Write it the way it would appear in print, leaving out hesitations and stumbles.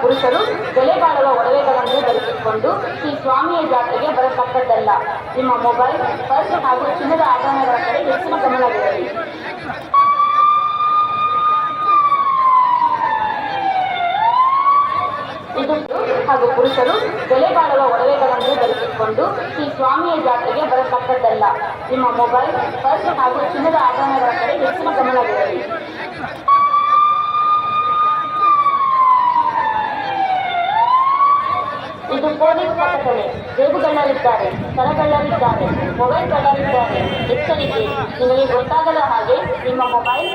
ಪುರುಷರು ಬೆಲೆ ಬಾಳುವ ಒಡವೆಗಳನ್ನು ಧರಿಸಿಕೊಂಡು ಶ್ರೀ ಸ್ವಾಮಿಯ ಜಾತ್ರೆಗೆ ಬರತಕ್ಕದ್ದಲ್ಲ. ನಿಮ್ಮ ಮೊಬೈಲ್, ಪರ್ಸ್ ಹಾಗೂ ಚಿನ್ನದ ಆಭರಣಗಳ ಕಡೆ ಹೆಚ್ಚಿನ ಗಮನವಿರಲಿ. ಹಾಗೂ ಪುರುಷರು ಬೆಲೆ ಬಾಳುವ ಒಡವೆಗಳನ್ನು ಧರಿಸಿಕೊಂಡು ಶ್ರೀ ಸ್ವಾಮಿಯ ಜಾತ್ರೆಗೆ ಬರತಕ್ಕದ್ದಲ್ಲ. ನಿಮ್ಮ ಮೊಬೈಲ್, ಪರ್ಸ್ ಹಾಗೂ ಚಿನ್ನದ ಆಭರಣಗಳ ಕಡೆ ಹೆಚ್ಚಿನ ಗಮನವಿರಲಿ. ಇದು ಪೊಲೀಸ್ ಪ್ರಕಟಣೆ. ಜೇಬುಗಳ್ಳರಿದ್ದಾರೆ, ಸರಗಳ್ಳರಿದ್ದಾರೆ, ಮೊಬೈಲ್ ಕಳ್ಳರಿದ್ದಾರೆ. ಎಚ್ಚರಿಕೆ! ನಿಮಗೆ ಗೊತ್ತಾಗದ ಹಾಗೆ ನಿಮ್ಮ ಮೊಬೈಲ್